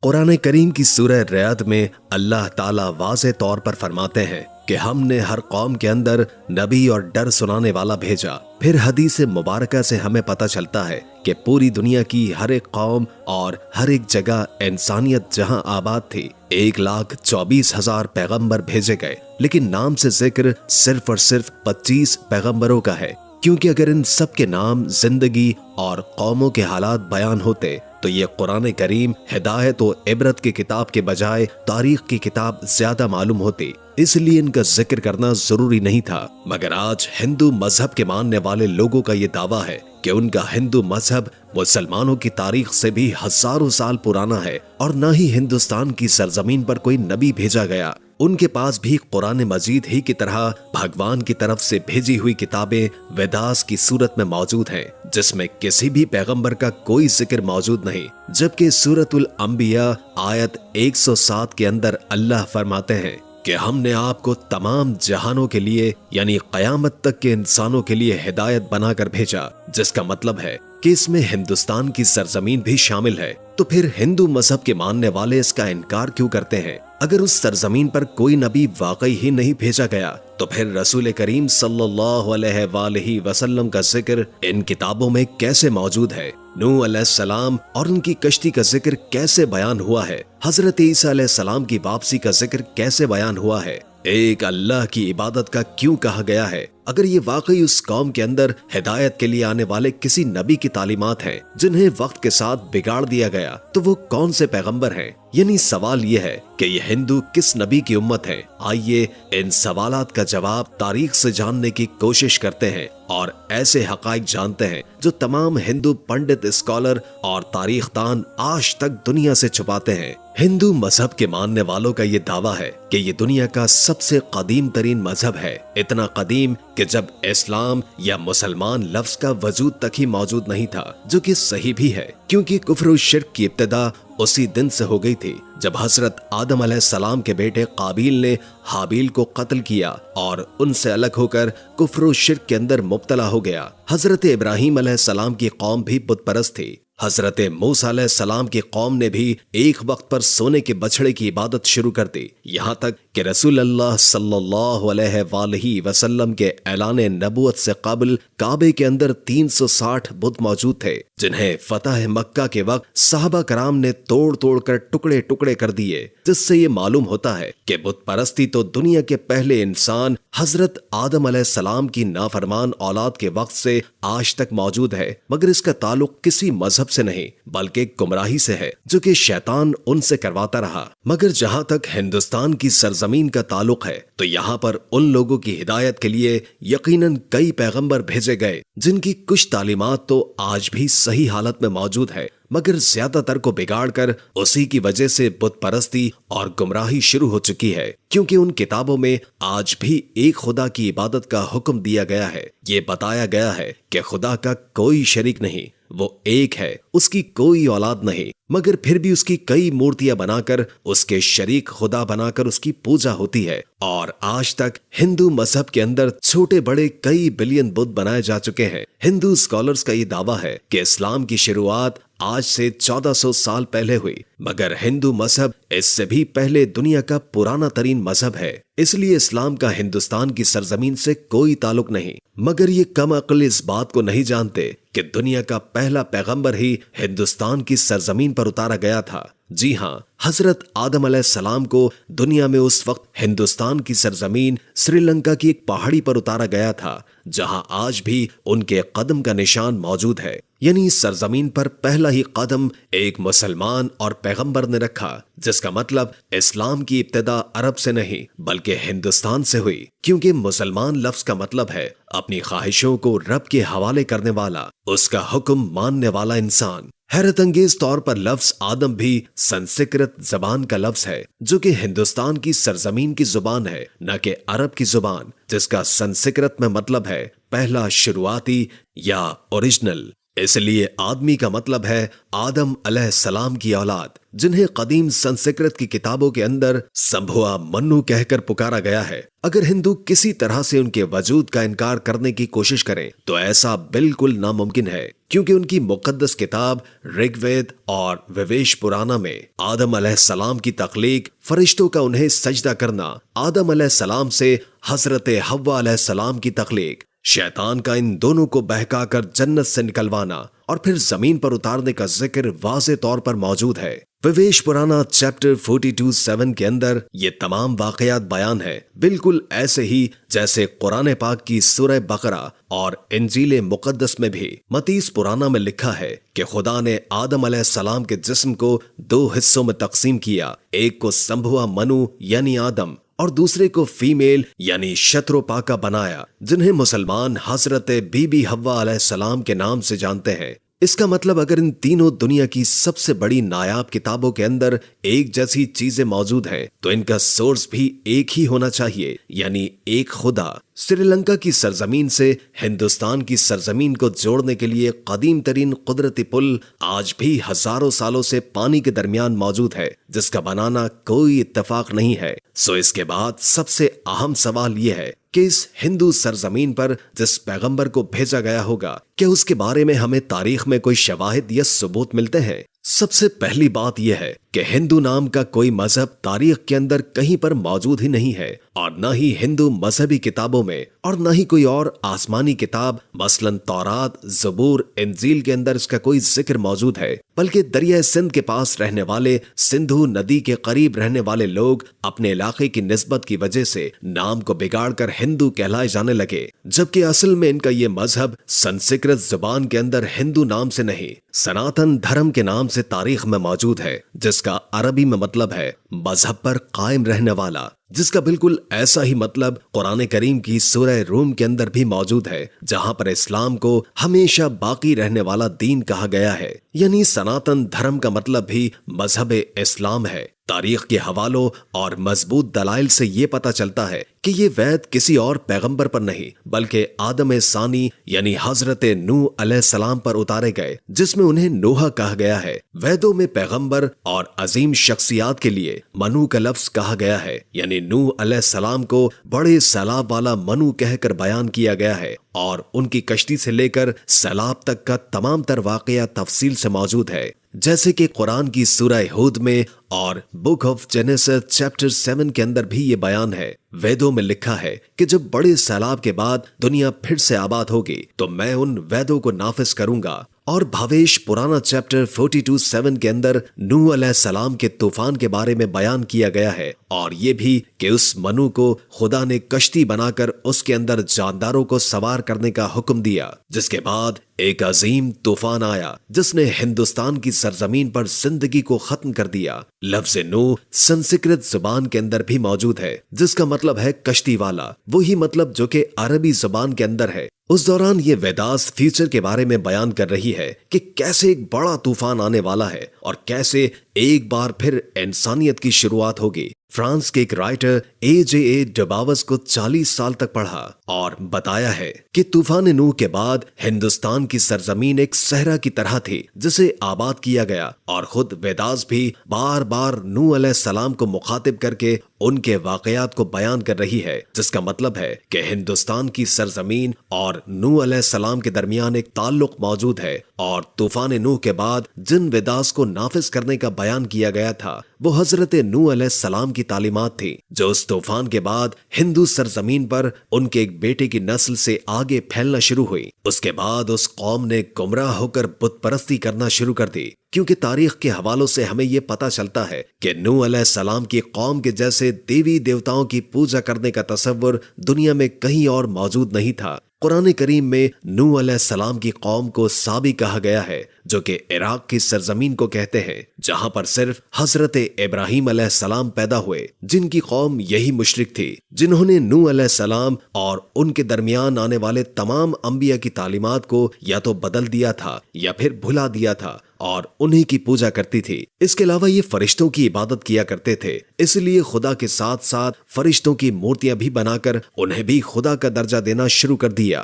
قرآن کریم کی سورہ رعد میں اللہ تعالیٰ واضح طور پر فرماتے ہیں کہ ہم نے ہر قوم کے اندر نبی اور ڈر سنانے والا بھیجا۔ پھر حدیث مبارکہ سے ہمیں پتہ چلتا ہے کہ پوری دنیا کی ہر ایک قوم اور ہر ایک جگہ انسانیت جہاں آباد تھی 1,24,000 پیغمبر بھیجے گئے، لیکن نام سے ذکر صرف اور صرف 25 پیغمبروں کا ہے، کیونکہ اگر ان سب کے نام، زندگی اور قوموں کے حالات بیان ہوتے تو یہ قرآن کریم ہدایت و عبرت کی کتاب کے بجائے تاریخ کی کتاب زیادہ معلوم ہوتی، اس لیے ان کا ذکر کرنا ضروری نہیں تھا۔ مگر آج ہندو مذہب کے ماننے والے لوگوں کا یہ دعویٰ ہے کہ ان کا ہندو مذہب مسلمانوں کی تاریخ سے بھی ہزاروں سال پرانا ہے، اور نہ ہی ہندوستان کی سرزمین پر کوئی نبی بھیجا گیا۔ ان کے پاس بھی قرآن مجید ہی کی طرح بھگوان کی طرف سے بھیجی ہوئی کتابیں ویداس کی صورت میں موجود ہیں، جس میں کسی بھی پیغمبر کا کوئی ذکر موجود نہیں، جبکہ سورۃ الانبیاء آیت 107 کے اندر اللہ فرماتے ہیں کہ ہم نے آپ کو تمام جہانوں کے لیے یعنی قیامت تک کے انسانوں کے لیے ہدایت بنا کر بھیجا، جس کا مطلب ہے کہ اس میں ہندوستان کی سرزمین بھی شامل ہے۔ تو پھر ہندو مذہب کے ماننے والے اس کا انکار کیوں کرتے ہیں؟ اگر اس سرزمین پر کوئی نبی واقعی ہی نہیں بھیجا گیا تو پھر رسول کریم صلی اللہ علیہ وآلہ وسلم کا ذکر ان کتابوں میں کیسے موجود ہے؟ نوح علیہ السلام اور ان کی کشتی کا ذکر کیسے بیان ہوا ہے؟ حضرت عیسیٰ علیہ السلام کی واپسی کا ذکر کیسے بیان ہوا ہے؟ ایک اللہ کی عبادت کا کیوں کہا گیا ہے؟ اگر یہ واقعی اس قوم کے اندر ہدایت کے لیے آنے والے کسی نبی کی تعلیمات ہیں جنہیں وقت کے ساتھ بگاڑ دیا گیا، تو وہ کون سے پیغمبر ہیں؟ یعنی سوال یہ ہے کہ یہ ہندو کس نبی کی امت ہے؟ آئیے ان سوالات کا جواب تاریخ سے جاننے کی کوشش کرتے ہیں اور ایسے حقائق جانتے ہیں جو تمام ہندو پنڈت، اسکالر اور تاریخ دان آج تک دنیا سے چھپاتے ہیں۔ ہندو مذہب کے ماننے والوں کا یہ دعویٰ ہے کہ یہ دنیا کا سب سے قدیم ترین مذہب ہے، اتنا قدیم کہ جب اسلام یا مسلمان لفظ کا وجود تک ہی موجود نہیں تھا، جو کہ صحیح بھی ہے، کیونکہ کفر و شرک کی ابتدا اسی دن سے ہو گئی تھی جب حضرت آدم علیہ السلام کے بیٹے قابیل نے حابیل کو قتل کیا اور ان سے الگ ہو کر کفر و شرک کے اندر مبتلا ہو گیا۔ حضرت ابراہیم علیہ السلام کی قوم بھی بت پرست تھی۔ حضرت موسیٰ علیہ السلام کی قوم نے بھی ایک وقت پر سونے کے بچڑے کی عبادت شروع کر دی، یہاں تک کہ رسول اللہ صلی اللہ علیہ وآلہ وسلم کے اعلان نبوت سے قبل کعبے کے اندر 360 بت موجود تھے، جنہیں فتح مکہ کے وقت صحابہ کرام نے توڑ توڑ کر ٹکڑے ٹکڑے کر دیے، جس سے یہ معلوم ہوتا ہے کہ بت پرستی تو دنیا کے پہلے انسان حضرت آدم علیہ السلام کی نافرمان اولاد کے وقت سے آج تک موجود ہے، مگر اس کا تعلق کسی مذہب سے نہیں بلکہ گمراہی سے ہے جو کہ شیطان ان سے کرواتا رہا۔ مگر جہاں تک ہندوستان کی سرزمین کا تعلق ہے تو یہاں پر ان لوگوں کی ہدایت کے لیے یقیناً کئی پیغمبر بھیجے گئے جن کی کچھ تعلیمات تو آج بھی صحیح حالت میں موجود ہے، مگر زیادہ تر کو بگاڑ کر اسی کی وجہ سے بت پرستی اور گمراہی شروع ہو چکی ہے، کیونکہ ان کتابوں میں آج بھی ایک خدا کی عبادت کا حکم دیا گیا ہے۔ یہ بتایا گیا ہے کہ خدا کا کوئی شریک نہیں، وہ ایک ہے، اس کی کوئی اولاد نہیں، مگر پھر بھی اس کی کئی مورتیاں بنا کر اس کے شریک خدا بنا کر اس کی پوجا ہوتی ہے، اور آج تک ہندو مذہب کے اندر چھوٹے بڑے کئی بلین بت بنائے جا چکے ہیں۔ ہندو اسکالرز کا یہ دعویٰ ہے کہ اسلام کی شروعات آج سے 1400 سال پہلے ہوئی، مگر ہندو مذہب اس سے بھی پہلے دنیا کا پرانا ترین مذہب ہے، اس لیے اسلام کا ہندوستان کی سرزمین سے کوئی تعلق نہیں۔ مگر یہ کم عقل اس بات کو نہیں جانتے کہ دنیا کا پہلا پیغمبر ہی ہندوستان کی سرزمین پر اتارا گیا تھا۔ جی ہاں، حضرت آدم علیہ السلام کو دنیا میں اس وقت ہندوستان کی سرزمین سری لنکا کی ایک پہاڑی پر اتارا گیا تھا، جہاں آج بھی ان کے قدم کا نشان موجود ہے، یعنی اس سرزمین پر پہلا ہی قدم ایک مسلمان اور پیغمبر نے رکھا، جس کا مطلب اسلام کی ابتدا عرب سے نہیں بلکہ ہندوستان سے ہوئی، کیونکہ مسلمان لفظ کا مطلب ہے اپنی خواہشوں کو رب کے حوالے کرنے والا، اس کا حکم ماننے والا انسان۔ حیرت انگیز طور پر لفظ آدم بھی سنسکرت زبان کا لفظ ہے، جو کہ ہندوستان کی سرزمین کی زبان ہے، نہ کہ عرب کی زبان، جس کا سنسکرت میں مطلب ہے پہلا، شروعاتی یا اوریجنل۔ اس لیے آدمی کا مطلب ہے آدم علیہ السلام کی اولاد، جنہیں قدیم سنسکرت کی کتابوں کے اندر سمبھوا منو کہہ کر پکارا گیا ہے۔ اگر ہندو کسی طرح سے ان کے وجود کا انکار کرنے کی کوشش کریں تو ایسا بالکل ناممکن ہے، کیونکہ ان کی مقدس کتاب رگ وید اور ویویش پرانا میں آدم علیہ السلام کی تخلیق، فرشتوں کا انہیں سجدہ کرنا، آدم علیہ السلام سے حضرت حوا علیہ السلام کی تخلیق، شیطان کا ان دونوں کو بہکا کر جنت سے نکلوانا اور پھر زمین پر اتارنے کا ذکر واضح طور پر موجود ہے۔ ویویش پرانا چیپٹر 42:7 کے اندر یہ تمام واقعات بیان ہے، بالکل ایسے ہی جیسے قرآن پاک کی سورہ بقرہ اور انجیل مقدس میں بھی متیس پرانا میں لکھا ہے کہ خدا نے آدم علیہ السلام کے جسم کو 2 حصوں میں تقسیم کیا، ایک کو سمبھوا منو یعنی آدم اور دوسرے کو فیمیل یعنی شتروپاکا بنایا، جنہیں مسلمان حضرت بی بی حوا علیہ السلام کے نام سے جانتے ہیں۔ اس کا مطلب اگر ان تینوں دنیا کی سب سے بڑی نایاب کتابوں کے اندر ایک جیسی چیزیں موجود ہیں تو ان کا سورس بھی ایک ہی ہونا چاہیے، یعنی ایک خدا۔ سری لنکا کی سرزمین سے ہندوستان کی سرزمین کو جوڑنے کے لیے قدیم ترین قدرتی پل آج بھی ہزاروں سالوں سے پانی کے درمیان موجود ہے، جس کا بنانا کوئی اتفاق نہیں ہے۔ سو اس کے بعد سب سے اہم سوال یہ ہے کہ اس ہندو سرزمین پر جس پیغمبر کو بھیجا گیا ہوگا، کیا اس کے بارے میں ہمیں تاریخ میں کوئی شواہد یا ثبوت ملتے ہیں؟ سب سے پہلی بات یہ ہے کہ ہندو نام کا کوئی مذہب تاریخ کے اندر کہیں پر موجود ہی نہیں ہے، اور نہ ہی ہندو مذہبی کتابوں میں اور نہ ہی کوئی اور آسمانی کتاب مثلا تورات، زبور، انجیل کے اندر اس کا کوئی ذکر موجود ہے، بلکہ دریائے سندھ کے پاس رہنے والے، سندھو ندی کے قریب رہنے والے لوگ اپنے علاقے کی نسبت کی وجہ سے نام کو بگاڑ کر ہندو کہلائے جانے لگے، جبکہ اصل میں ان کا یہ مذہب سنسکرت زبان کے اندر ہندو نام سے نہیں، سناتن دھرم کے نام سے تاریخ میں موجود ہے، جس کا عربی میں مطلب ہے مذہب پر قائم رہنے والا، جس کا بالکل ایسا ہی مطلب قرآن کریم کی سورہ روم کے اندر بھی موجود ہے، جہاں پر اسلام کو ہمیشہ باقی رہنے والا دین کہا گیا ہے، یعنی سناتن دھرم کا مطلب بھی مذہب اسلام ہے۔ تاریخ کے حوالوں اور مضبوط دلائل سے یہ پتہ چلتا ہے کہ یہ وید کسی اور پیغمبر پر نہیں بلکہ آدم ثانی یعنی حضرت نوح علیہ السلام پر اتارے گئے، جس میں انہیں نوح کہا گیا ہے۔ ویدوں میں پیغمبر اور عظیم شخصیات کے لیے منو کا لفظ کہا گیا ہے، یعنی نوح علیہ السلام کو بڑے سیلاب والا منو کہہ کر بیان کیا گیا ہے، اور ان کی کشتی سے لے کر سیلاب تک کا تمام تر واقعہ تفصیل سے موجود ہے، جیسے کہ قرآن کی سورہ ہود میں اور بک آف جینیسس چیپٹر 7 کے اندر بھی یہ بیان ہے۔ ویدوں میں لکھا ہے کہ جب بڑے سیلاب کے بعد دنیا پھر سے آباد ہوگی تو میں ان ویدوں کو نافذ کروں گا، اور بھاویش پرانا چیپٹر 42:7 کے اندر نوح علیہ السلام کے طوفان کے بارے میں بیان کیا گیا ہے، اور یہ بھی کہ اس منو کو خدا نے کشتی بنا کر اس کے اندر جانداروں کو سوار کرنے کا حکم دیا، جس کے بعد ایک عظیم طوفان آیا جس نے ہندوستان کی سرزمین پر زندگی کو ختم کر دیا۔ لفظ نوح سنسکرت زبان کے اندر بھی موجود ہے، جس کا مطلب ہے کشتی والا، وہی مطلب جو کہ عربی زبان کے اندر ہے۔ اس دوران یہ ویداس فیوچر کے بارے میں بیان کر رہی ہے کہ کیسے ایک بڑا طوفان آنے والا ہے اور کیسے ایک بار پھر انسانیت کی شروعات ہوگی۔ فرانس کے ایک رائٹر اے ڈباوس کو 40 سال تک پڑھا اور بتایا ہے کہ طوفان نوح کے بعد ہندوستان کی سرزمین ایک صحرا کی طرح تھی جسے آباد کیا گیا، اور خود ویداس بھی بار بار نوح علیہ السلام کو مخاطب کر کے ان کے واقعات کو بیان کر رہی ہے، جس کا مطلب ہے کہ ہندوستان کی سرزمین اور نوح علیہ السلام کے درمیان ایک تعلق موجود ہے، اور طوفان نوح کے بعد جن ویداس کو نافذ کرنے کا بیان کیا گیا تھا وہ حضرت نوح علیہ السلام کی تعلیمات تھی، جو اس طوفان کے بعد ہندو سرزمین پر ان کے ایک بیٹے کی نسل سے آگے پھیلنا شروع ہوئی۔ اس کے بعد اس قوم نے گمراہ ہو کر بت پرستی کرنا شروع کر دی، کیونکہ تاریخ کے حوالوں سے ہمیں یہ پتہ چلتا ہے کہ نوح علیہ السلام کی قوم کے جیسے دیوی دیوتاؤں کی پوجا کرنے کا تصور دنیا میں کہیں اور موجود نہیں تھا۔ قرآن کریم میں نوح علیہ السلام کی قوم کو سابی کہا گیا ہے، جو کہ عراق کی سرزمین کو کہتے ہیں، جہاں پر صرف حضرت ابراہیم علیہ السلام پیدا ہوئے، جن کی قوم یہی مشرک تھی، جنہوں نے نوح علیہ السلام اور ان کے درمیان آنے والے تمام انبیاء کی تعلیمات کو یا تو بدل دیا تھا یا پھر بھلا دیا تھا اور انہی کی پوجا کرتی تھی۔ اس کے علاوہ یہ فرشتوں کی عبادت کیا کرتے تھے، اس لیے خدا کے ساتھ ساتھ فرشتوں کی مورتیاں بھی بنا کر انہیں بھی خدا کا درجہ دینا شروع کر دیا۔